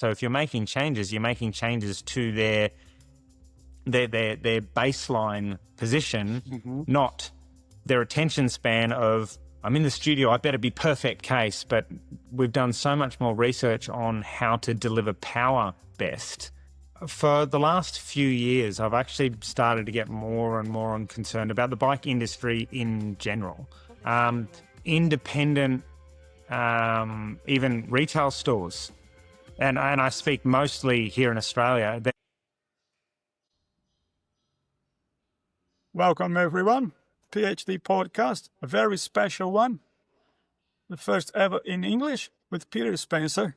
So if you're making changes to their baseline position, not their attention span of, I'm in the studio, I better be perfect case. But we've done so much more research on how to deliver power best. For the last few years, I've actually started to get more and more concerned about the bike industry in general. Independent, even retail stores, and I speak mostly here in Australia. Welcome everyone, PhD podcast, a very special one. The first ever in English with Peter Spencer,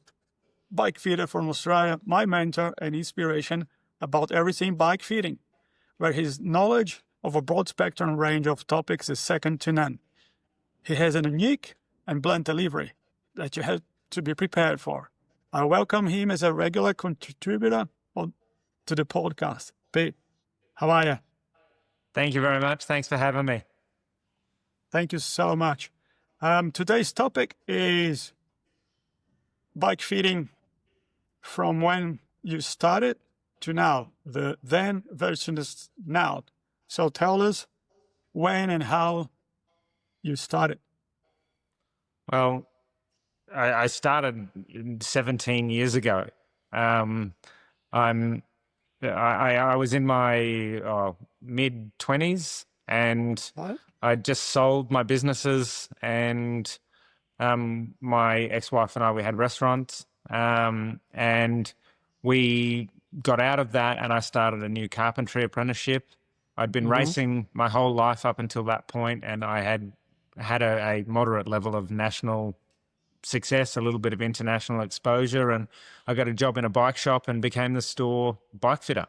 bike fitter from Australia, my mentor and inspiration about everything bike fitting, where his knowledge of a broad spectrum range of topics is second to none. He has a unique and blunt delivery that you have to be prepared for. I welcome him as a regular contributor to the podcast. Pete, how are you? Thank you very much. Thanks for having me. Thank you so much. Today's topic is bike fitting from when you started to now, the then versus now. So tell us when and how you started. Well, I started 17 years ago. I was in my mid-20s, and I just sold my businesses, and my ex-wife and I, we had restaurants, and we got out of that, and I started a new carpentry apprenticeship. I'd been racing my whole life up until that point, and I had a moderate level of national success, a little bit of international exposure, and I got a job in a bike shop and became the store bike fitter,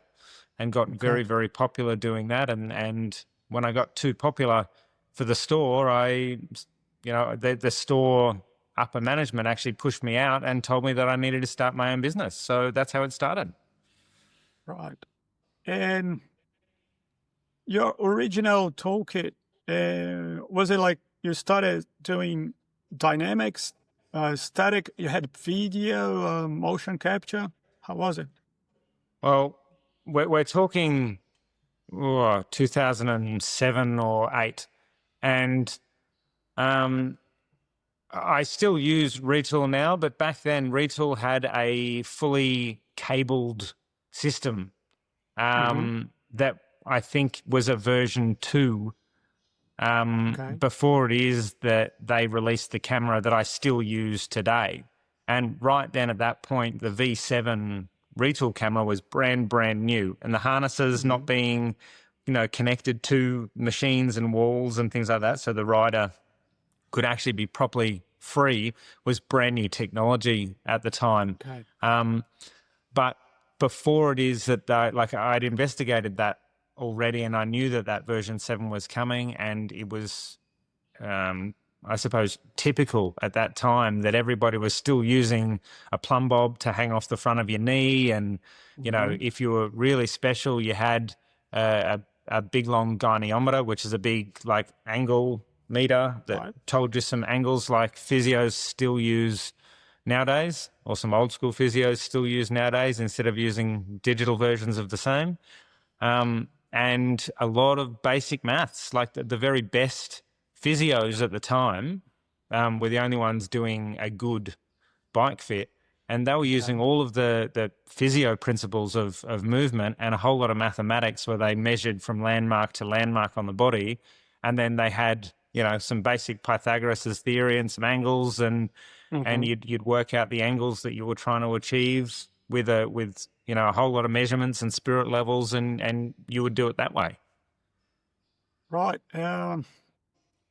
and got very, very popular doing that. And when I got too popular for the store, the store upper management actually pushed me out and told me that I needed to start my own business. So that's how it started. Right. And your original toolkit, was it like you started doing dynamics, static, you had video, motion capture? How was it? Well, we're talking 2007 or 8, and I still use Retool now, but back then Retool had a fully cabled system that I think was a version 2 before it is that they released the camera that I still use today. And right then at that point, the V7 Retool camera was brand new, and the harnesses not being, connected to machines and walls and things like that, so the rider could actually be properly free, was brand new technology at the time. But before it is that, I'd investigated that already, and I knew that version 7 was coming, and it was, I suppose, typical at that time that everybody was still using a plumb bob to hang off the front of your knee, and if you were really special, you had a big long gyneometer, which is a big angle meter that told you some angles like physios still use nowadays, or some old school physios still use nowadays, instead of using digital versions of the same. And a lot of basic maths, like the very best physios at the time were the only ones doing a good bike fit. And they were using all of the physio principles of movement and a whole lot of mathematics, where they measured from landmark to landmark on the body. And then they had, some basic Pythagoras' theory and some angles, and you'd work out the angles that you were trying to achieve with a whole lot of measurements and spirit levels, and you would do it that way. Right.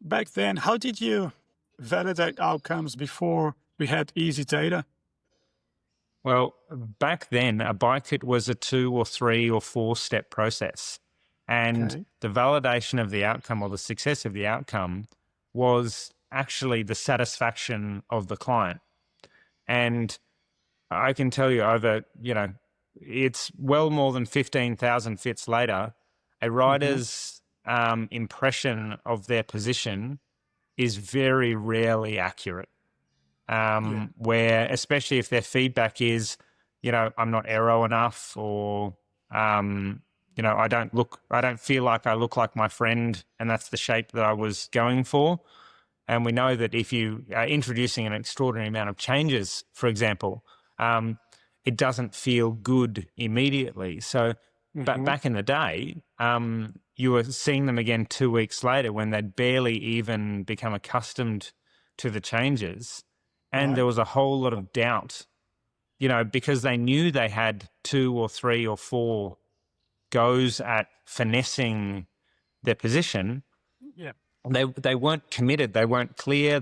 Back then, how did you validate outcomes before we had easy data? Well, back then, a bike fit was a 2 or 3 or 4 step process. And the validation of the outcome, or the success of the outcome, was actually the satisfaction of the client. And I can tell you, over, it's well more than 15,000 fits later, a rider's impression of their position is very rarely accurate. Where, especially if their feedback is, I'm not aero enough, or I don't feel like I look like my friend, and that's the shape that I was going for. And we know that if you are introducing an extraordinary amount of changes, for example, it doesn't feel good immediately. So, but back in the day, you were seeing them again 2 weeks later when they'd barely even become accustomed to the changes. And there was a whole lot of doubt, because they knew they had 2 or 3 or 4 goes at finessing their position. Yeah. They weren't committed. They weren't clear.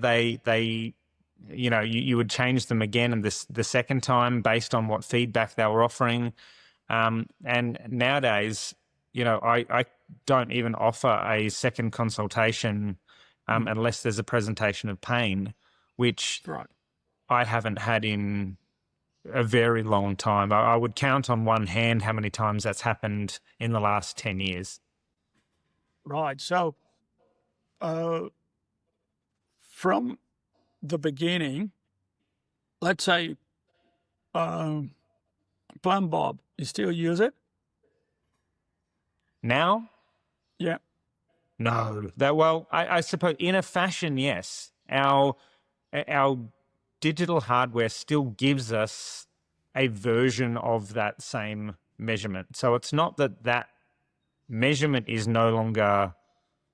You would change them again and the second time based on what feedback they were offering. And nowadays, I don't even offer a second consultation unless there's a presentation of pain, which I haven't had in a very long time. I would count on one hand how many times that's happened in the last 10 years. Right. So, from the beginning, let's say, Plum Bob, you still use it? Now? Yeah. No. I suppose in a fashion, yes. Our digital hardware still gives us a version of that same measurement. So it's not that measurement is no longer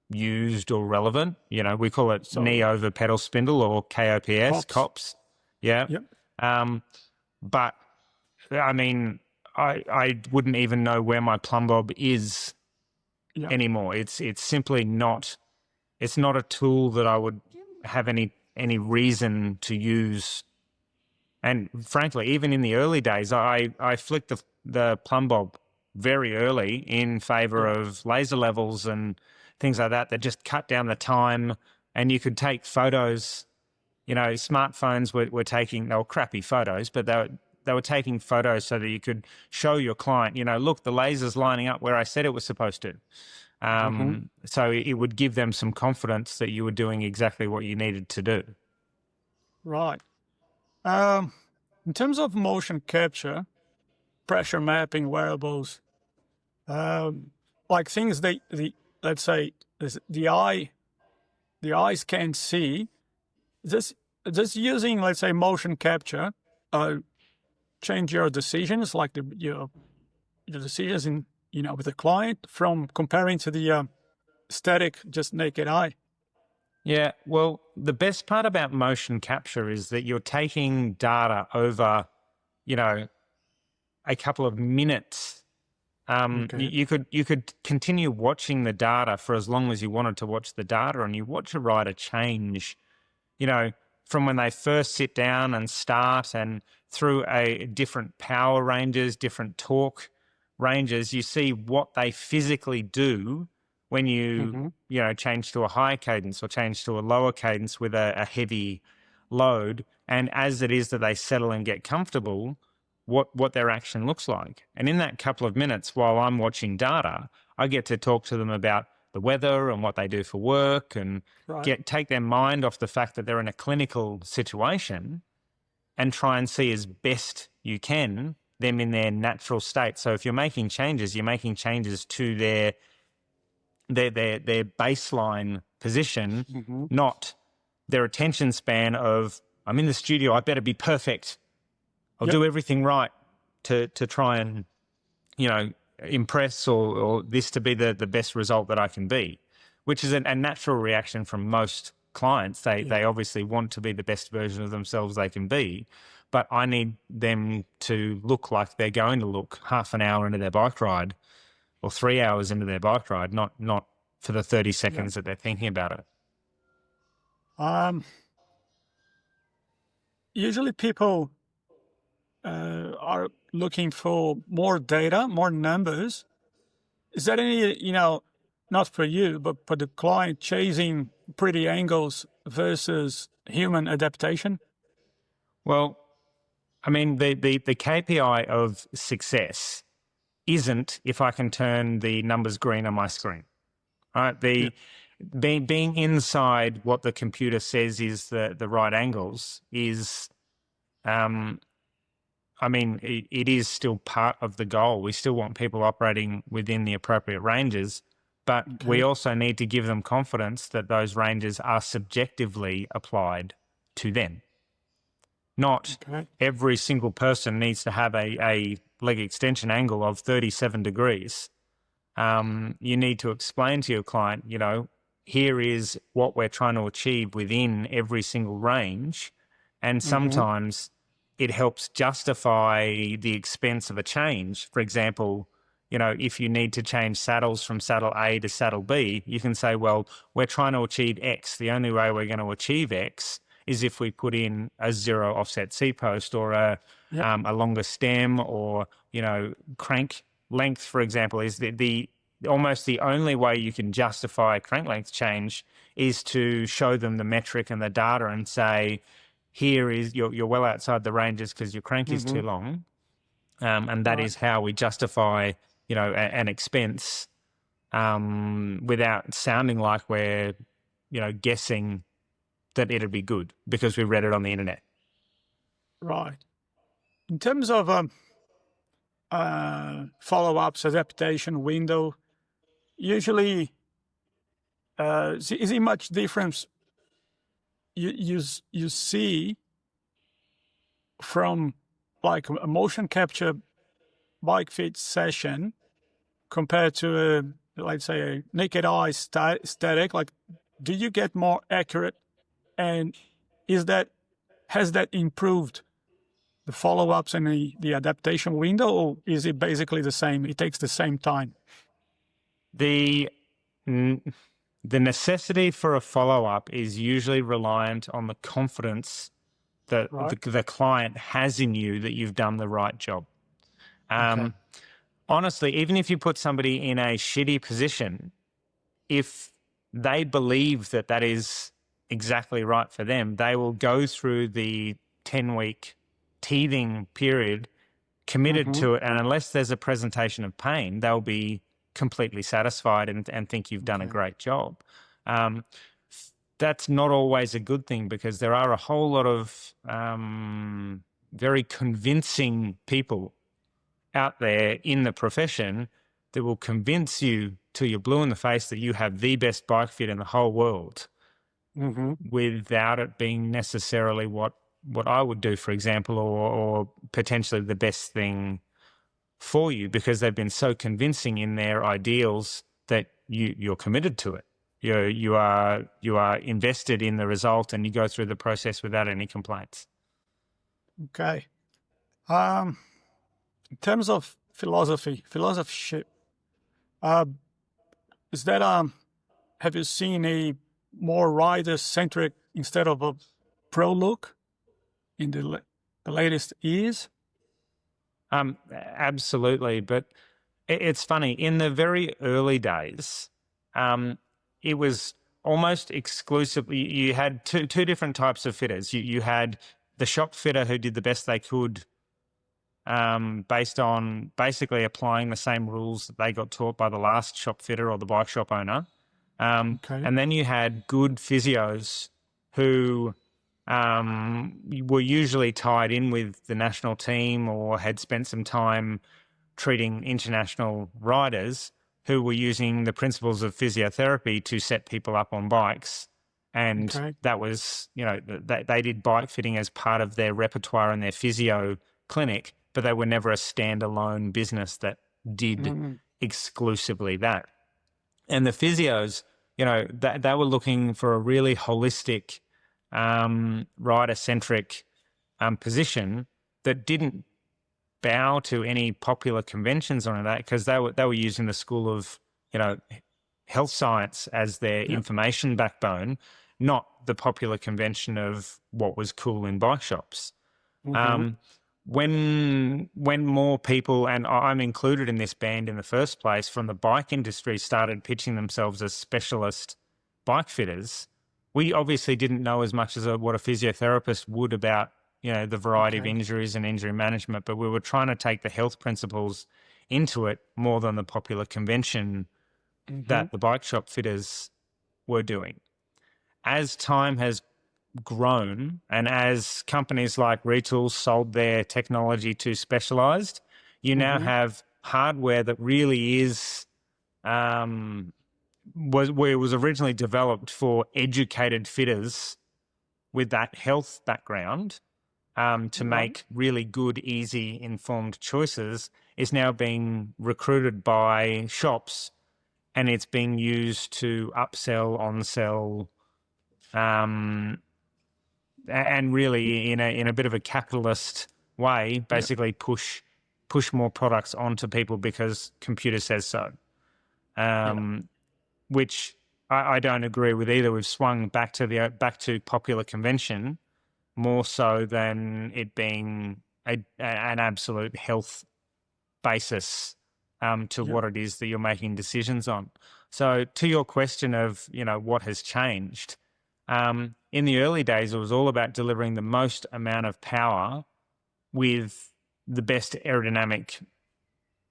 used or relevant. We call it knee over pedal spindle, or KOPS, COPS. Yeah. Yep. But I mean, I wouldn't even know where my plumb bob is anymore. It's simply not. It's not a tool that I would have any reason to use. And frankly, even in the early days, I flicked the plumb bob very early in favor of laser levels and things like that just cut down the time, and you could take photos. Smartphones were taking, they were crappy photos, but they were taking photos so that you could show your client, look, the laser's lining up where I said it was supposed to. So it would give them some confidence that you were doing exactly what you needed to do. Right. In terms of motion capture, pressure mapping, wearables, like things let's say the eyes can't see. Just using, let's say, motion capture, change your decisions, like your decisions in with the client, from comparing to the static, just naked eye. Yeah, well, the best part about motion capture is that you're taking data over, a couple of minutes. You could continue watching the data for as long as you wanted to watch the data, and you watch a rider change, from when they first sit down and start, and through different power ranges, different torque ranges. You see what they physically do when you change to a high cadence or change to a lower cadence with a heavy load, and as it is that they settle and get comfortable, what their action looks like. And in that couple of minutes while I'm watching data, I get to talk to them about the weather and what they do for work, and take their mind off the fact that they're in a clinical situation, and try and see as best you can them in their natural state. So if you're making changes to their baseline position, not their attention span of, I'm in the studio, I better be perfect. I'll do everything right to try and, impress, or this to be the best result that I can be, which is a natural reaction from most clients. They obviously want to be the best version of themselves they can be, but I need them to look like they're going to look half an hour into their bike ride or 3 hours into their bike ride, not for the 30 seconds that they're thinking about it. Usually people are looking for more data, more numbers. Is that any, not for you, but for the client, chasing pretty angles versus human adaptation? Well, I mean, the KPI of success isn't if I can turn the numbers green on my screen. Right? Being inside what the computer says is the right angles is I mean, it is still part of the goal. We still want people operating within the appropriate ranges, but we Okay. also need to give them confidence that those ranges are subjectively applied to them. Not Okay. every single person needs to have a leg extension angle of 37 degrees. You need to explain to your client, here is what we're trying to achieve within every single range. And Mm-hmm. sometimes it helps justify the expense of a change. For example, if you need to change saddles from saddle A to saddle B, you can say, well, we're trying to achieve X. The only way we're going to achieve X is if we put in a zero offset C post or Yep. a longer stem or, crank length, for example, is the almost the only way you can justify a crank length change is to show them the metric and the data and say, here is you're well outside the ranges because your crank is Mm-hmm. too long. And that Right. is how we justify, an expense without sounding like we're, guessing that it'd be good because we read it on the internet. Right. In terms of follow-ups, adaptation window, usually is it much difference you see from like a motion capture bike fit session compared to let's say a naked eye static? Like, do you get more accurate, and is that has that improved the follow-ups and the adaptation window, or is it basically the same? It takes the same time. The the necessity for a follow-up is usually reliant on the confidence that Right. the client has in you that you've done the right job. Okay. Honestly, even if you put somebody in a shitty position, if they believe that that is exactly right for them, they will go through the 10-week teething period committed Mm-hmm. to it. And unless there's a presentation of pain, they'll be completely satisfied and think you've done a Okay. great job. Um, that's not always a good thing because there are a whole lot of very convincing people out there in the profession that will convince you till you're blue in the face that you have the best bike fit in the whole world Mm-hmm. without it being necessarily what I would do, for example, or potentially the best thing for you because they've been so convincing in their ideals that you're committed to it. You are invested in the result and you go through the process without any complaints. Okay. In terms of philosophy, uh, is that have you seen a more rider centric instead of a pro look in the latest years? Absolutely. But it's funny, in the very early days, it was almost exclusively, you had two different types of fitters. You had the shop fitter who did the best they could based on basically applying the same rules that they got taught by the last shop fitter or the bike shop owner. Okay. And then you had good physios who were usually tied in with the national team or had spent some time treating international riders who were using the principles of physiotherapy to set people up on bikes. And Okay. that was, they did bike fitting as part of their repertoire and their physio clinic, but they were never a standalone business that did Mm-hmm. exclusively that. And the physios, they were looking for a really holistic, rider-centric position that didn't bow to any popular conventions on that because they were using the school of health science as their Yep. information backbone, not the popular convention of what was cool in bike shops. Mm-hmm. When more people, and I'm included in this band in the first place, from the bike industry started pitching themselves as specialist bike fitters, we obviously didn't know as much as what a physiotherapist would about the variety of Okay. injuries and injury management, but we were trying to take the health principles into it more than the popular convention Mm-hmm. that the bike shop fitters were doing. As time has grown and as companies like Retools sold their technology to Specialized, you now have hardware that really is where it was originally developed for educated fitters with that health background to make really good, easy, informed choices, is now being recruited by shops, and it's being used to upsell, on-sell, and really in a bit of a capitalist way, basically push more products onto people because computer says so. Which I don't agree with either. We've swung back to popular convention more so than it being an absolute health basis to what it is that you're making decisions on. So to your question of, what has changed, in the early days, it was all about delivering the most amount of power with the best aerodynamic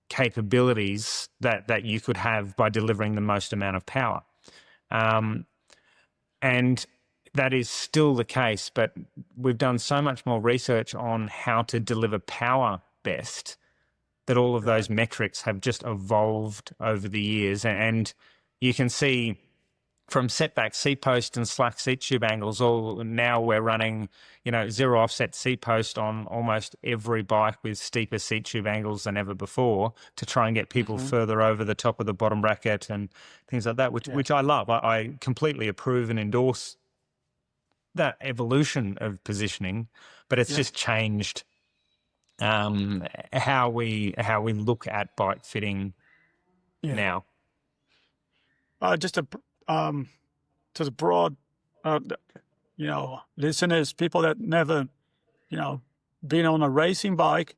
capabilities that you could have by delivering the most amount of power. And that is still the case, but we've done so much more research on how to deliver power best that all of those metrics have just evolved over the years. And you can see from setback seat post and slack seat tube angles, now we're running, zero offset seat post on almost every bike with steeper seat tube angles than ever before to try and get people further over the top of the bottom bracket and things like that, which I love. I completely approve and endorse that evolution of positioning, but it's just changed how we look at bike fitting now. Just to the broad, listeners, people that never, been on a racing bike,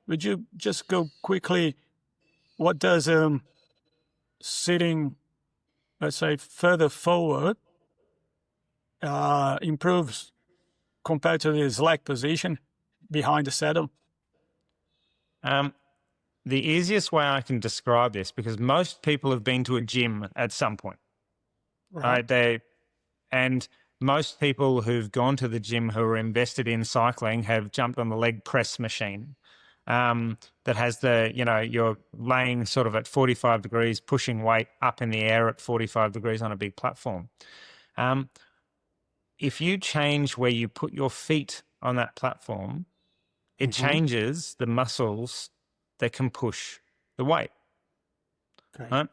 would you just go quickly? What does sitting, let's say, further forward improves compared to the slack position behind the saddle? The easiest way I can describe this, because most people have been to a gym at some point, right? And most people who've gone to the gym who are invested in cycling have jumped on the leg press machine that has you're laying sort of at 45 degrees, pushing weight up in the air at 45 degrees on a big platform. If you change where you put your feet on that platform, it changes the muscles that can push the weight. Right?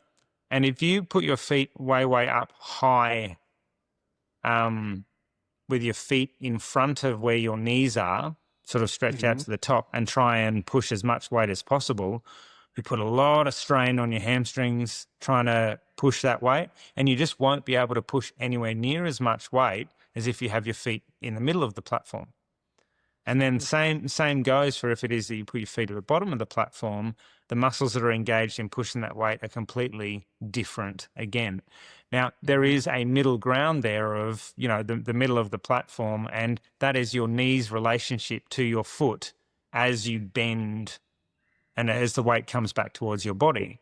And if you put your feet way, way up high with your feet in front of where your knees are, sort of stretched out to the top, and try and push as much weight as possible, you put a lot of strain on your hamstrings trying to push that weight, and you just won't be able to push anywhere near as much weight as if you have your feet in the middle of the platform. And then same goes for if it is that you put your feet at the bottom of the platform, the muscles that are engaged in pushing that weight are completely different again. Now, there is a middle ground there of, the middle of the platform, and that is your knee's relationship to your foot as you bend and as the weight comes back towards your body.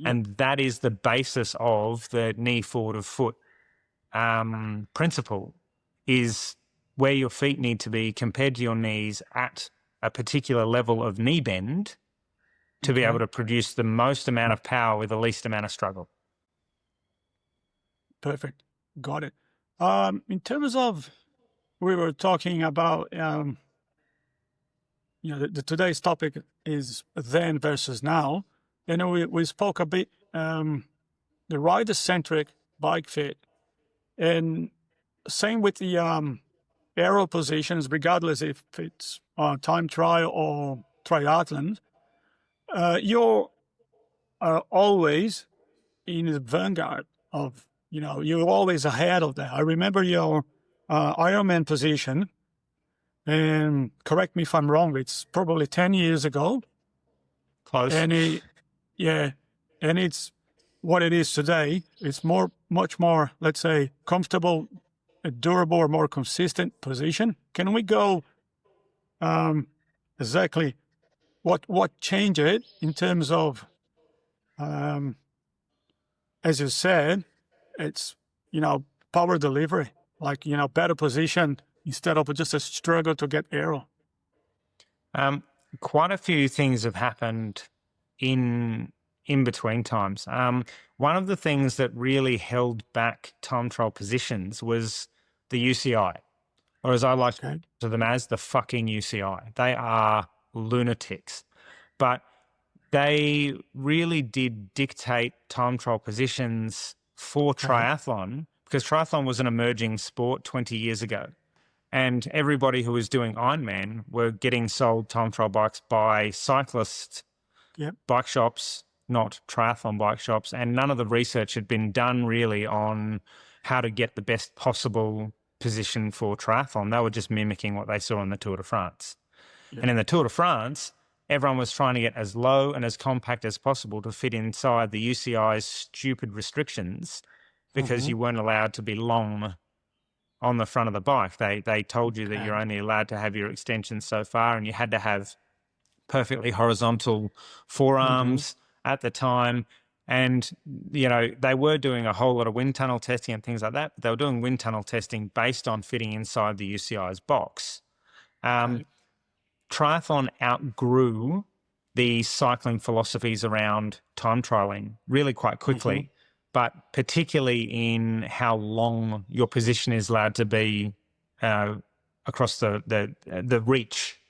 And that is the basis of the knee forward of foot principle, is where your feet need to be compared to your knees at a particular level of knee bend to be able to produce the most amount of power with the least amount of struggle. Perfect. Got it. In terms of, we were talking about, today's topic is then versus now. We spoke a bit, the rider-centric bike fit, and same with the aero positions, regardless if it's time trial or triathlon, you're always in the vanguard of, you're always ahead of that. I remember your Ironman position, and correct me if I'm wrong, it's probably 10 years ago. Close. And and it's what it is today. It's much more, let's say, comfortable, a durable, or more consistent position. Can we go exactly what changed it in terms of, as you said, it's, power delivery, like, better position instead of just a struggle to get aero? Quite a few things have happened in between times. One of the things that really held back time trial positions was the UCI, or as I like to them as the fucking UCI. They are lunatics, but they really did dictate time trial positions for triathlon, because triathlon was an emerging sport 20 years ago. And everybody who was doing Ironman were getting sold time trial bikes by cyclists, bike shops, not triathlon bike shops. And none of the research had been done really on how to get the best possible position for triathlon. They were just mimicking what they saw in the Tour de France. And in the Tour de France, everyone was trying to get as low and as compact as possible to fit inside the UCI's stupid restrictions, because you weren't allowed to be long on the front of the bike. They told you that you're only allowed to have your extensions so far, and you had to have perfectly horizontal forearms at the time. And, you know, they were doing a whole lot of wind tunnel testing and things like that. But they were doing wind tunnel testing based on fitting inside the UCI's box. Triathlon outgrew the cycling philosophies around time trialing really quite quickly, but particularly in how long your position is allowed to be across the reach,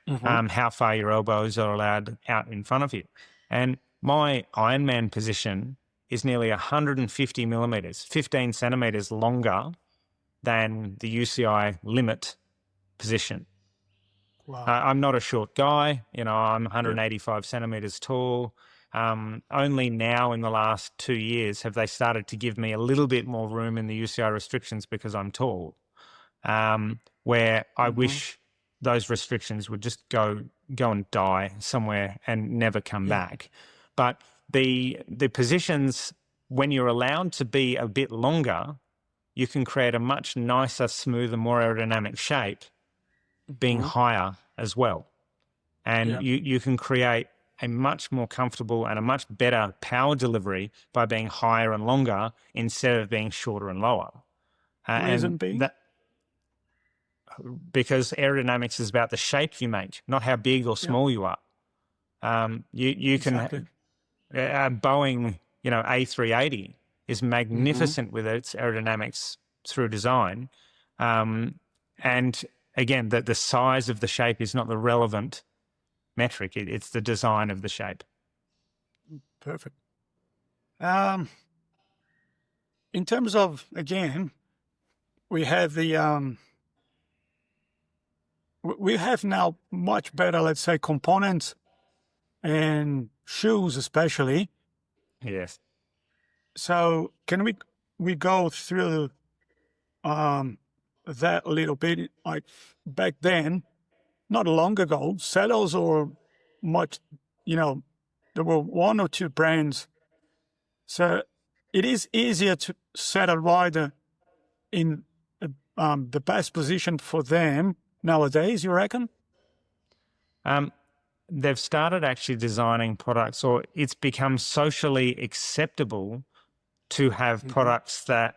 how far your elbows are allowed out in front of you. And my Ironman position is nearly 150 millimeters, 15 centimeters longer than the UCI limit position. Wow. I'm not a short guy. You know, I'm 185 centimeters tall. Only now in the last 2 years have they started to give me a little bit more room in the UCI restrictions because I'm tall, where I wish those restrictions would just go and die somewhere and never come back. But the positions, when you're allowed to be a bit longer, you can create a much nicer, smoother, more aerodynamic shape being higher as well. And you can create a much more comfortable and a much better power delivery by being higher and longer instead of being shorter and lower. Reason being? Because aerodynamics is about the shape you make, not how big or small you are. You can Boeing, you know, A380 is magnificent with its aerodynamics through design. And again, the size of the shape is not the relevant metric. It's the design of the shape. Perfect. In terms of, again, we have we have now much better, let's say, components and shoes especially. Yes. So can we go through that a little bit? Like back then, not long ago, saddles or much, you know, there were one or two brands. So it is easier to set a rider in the best position for them nowadays, you reckon? They've started actually designing products, or it's become socially acceptable to have products that,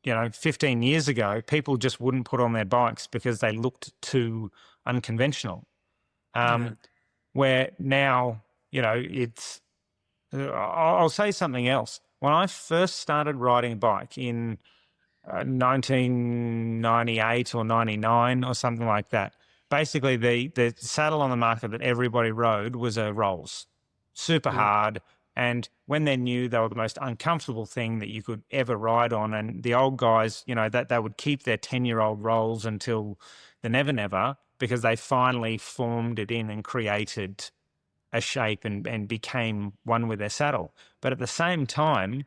you know, 15 years ago, people just wouldn't put on their bikes because they looked too unconventional. Where now, you know, it's, I'll say something else. When I first started riding a bike in 1998 or 99 or something like that, basically the saddle on the market that everybody rode was a Rolls, super hard. And when they knew they were the most uncomfortable thing that you could ever ride on, and the old guys, you know, that they would keep their 10-year-old Rolls until the never, because they finally formed it in and created a shape and became one with their saddle. But at the same time,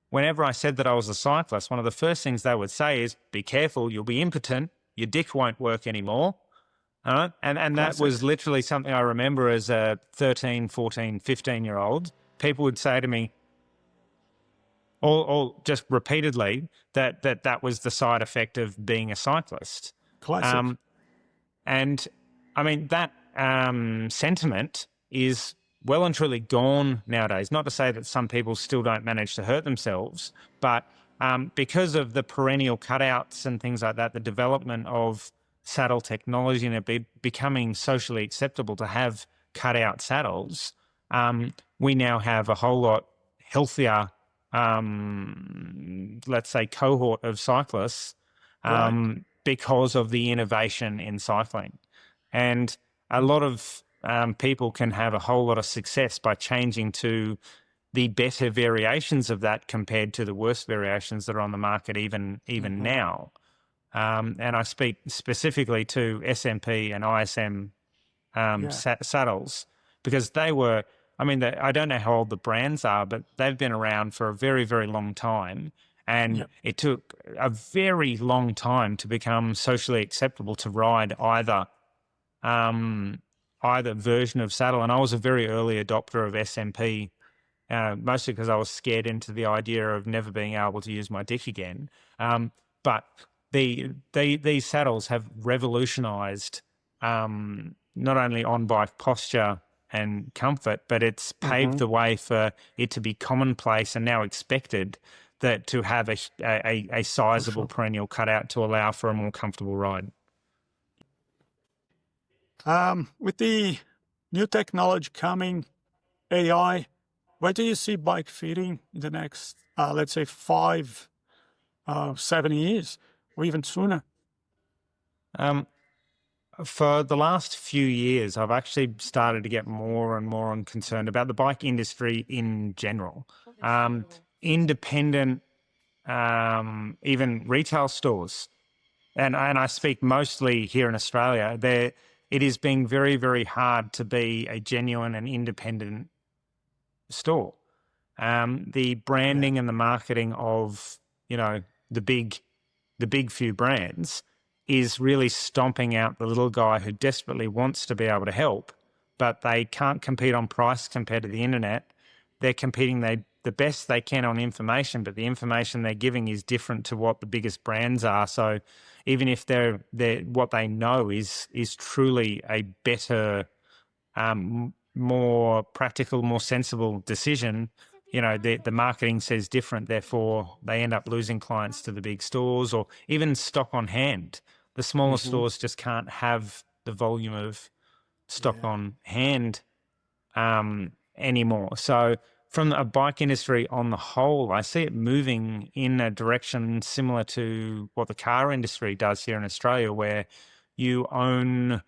whenever I said that I was a cyclist, one of the first things they would say is, be careful, you'll be impotent, your dick won't work anymore. And that was literally something I remember as a 13, 14, 15-year-old. People would say to me, all just repeatedly, that was the side effect of being a cyclist. Classic. And I mean, that sentiment is well and truly gone nowadays. Not to say that some people still don't manage to hurt themselves, but because of the perennial cutouts and things like that, the development of saddle technology and it becoming socially acceptable to have cutout saddles, we now have a whole lot healthier, let's say, cohort of cyclists because of the innovation in cycling. And a lot of people can have a whole lot of success by changing to the better variations of that compared to the worst variations that are on the market even now. And I speak specifically to SMP and ISM saddles because they were, I mean, I don't know how old the brands are, but they've been around for a very, very long time. And it took a very long time to become socially acceptable to ride either version of saddle. And I was a very early adopter of SMP, mostly because I was scared into the idea of never being able to use my dick again. But these saddles have revolutionized not only on-bike posture and comfort, but it's paved the way for it to be commonplace and now expected that to have a sizable perennial cutout to allow for a more comfortable ride. With the new technology coming, AI, where do you see bike fitting in the next, let's say, 5, 7 years, or even sooner? For the last few years, I've actually started to get more and more concerned about the bike industry in general. Independent, even retail stores, and I speak mostly here in Australia, it is being very, very hard to be a genuine and independent store. The branding and the marketing of, the big few brands is really stomping out the little guy who desperately wants to be able to help, but they can't compete on price compared to the internet. They're competing the best they can on information, but the information they're giving is different to what the biggest brands are. So even if they're what they know is truly a better, more practical, more sensible decision, the marketing says different, therefore they end up losing clients to the big stores or even stock on hand. The smaller stores just can't have the volume of stock on hand anymore. So from a bike industry on the whole, I see it moving in a direction similar to what the car industry does here in Australia, where you own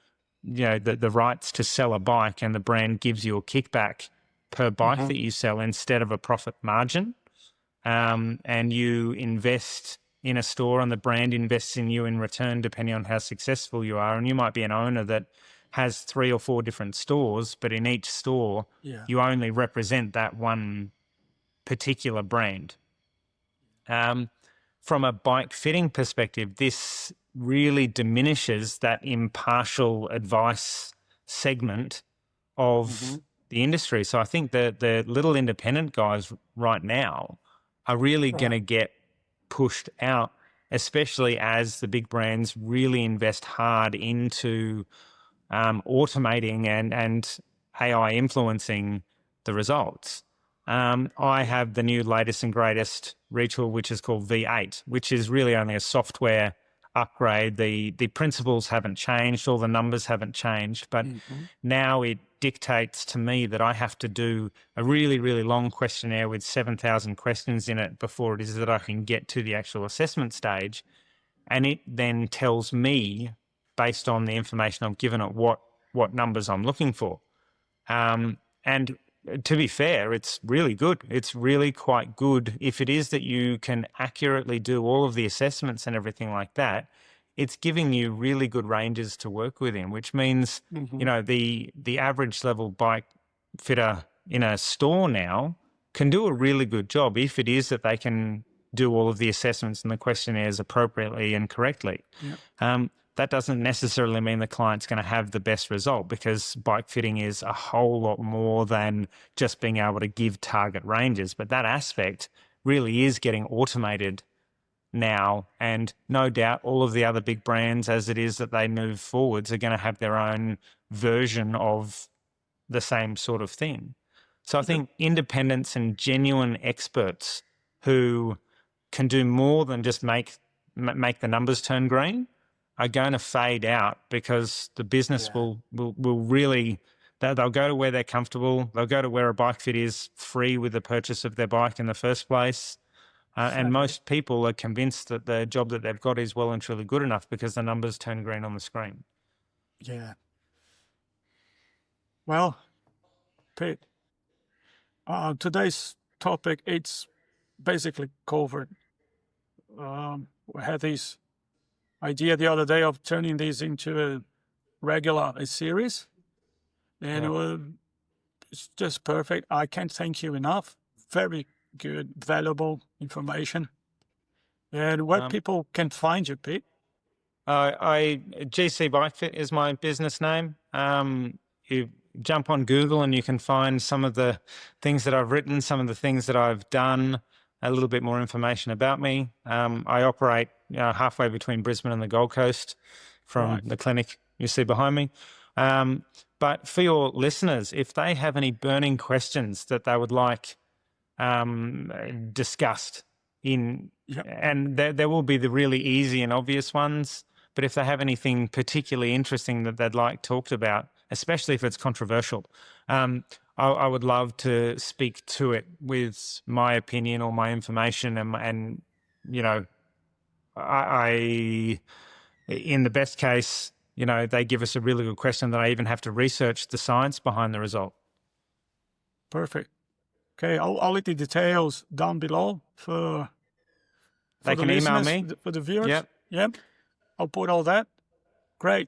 the rights to sell a bike and the brand gives you a kickback per bike that you sell instead of a profit margin. And you invest in a store and the brand invests in you in return, depending on how successful you are. And you might be an owner that has 3 or 4 different stores, but in each store, you only represent that one particular brand. From a bike fitting perspective, this really diminishes that impartial advice segment of the industry. So I think that the little independent guys right now are really going to get pushed out, especially as the big brands really invest hard into automating and AI influencing the results. I have the new latest and greatest retool, which is called V8, which is really only a software upgrade. The principles haven't changed, all the numbers haven't changed, but now it dictates to me that I have to do a really, really long questionnaire with 7,000 questions in it before it is that I can get to the actual assessment stage. And it then tells me, based on the information I've given it, what numbers I'm looking for. And to be fair, it's really good. It's really quite good. If it is that you can accurately do all of the assessments and everything like that, it's giving you really good ranges to work within, which means, the average level bike fitter in a store now can do a really good job if it is that they can do all of the assessments and the questionnaires appropriately and correctly. That doesn't necessarily mean the client's going to have the best result, because bike fitting is a whole lot more than just being able to give target ranges. But that aspect really is getting automated now, and no doubt all of the other big brands, as it is that they move forwards, are going to have their own version of the same sort of thing. So I think independents and genuine experts who can do more than just make the numbers turn green are going to fade out, because the business will really, they'll go to where they're comfortable. They'll go to where a bike fit is free with the purchase of their bike in the first place. And most people are convinced that the job that they've got is well and truly good enough because the numbers turn green on the screen. Yeah. Well, Pete, today's topic, it's basically covered. We had this idea the other day of turning this into a series, and it's just perfect. I can't thank you enough. Very good, valuable information. And where people can find you, Pete? GC Bike Fit is my business name. You jump on Google and you can find some of the things that I've written, some of the things that I've done, a little bit more information about me. I operate halfway between Brisbane and the Gold Coast from the clinic you see behind me. But for your listeners, if they have any burning questions that they would like discussed and there will be the really easy and obvious ones, but if they have anything particularly interesting that they'd like talked about, especially if it's controversial, I would love to speak to it with my opinion or my information, and you know, I in the best case, you know, they give us a really good question that I even have to research the science behind the result. Perfect. Okay, I'll leave the details down below for they the can email me, for the viewers. Yep. I'll put all that. Great.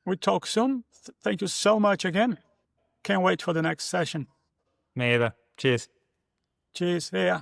We talk soon. Thank you so much again. Can't wait for the next session. Me either. Cheers. Cheers. Yeah.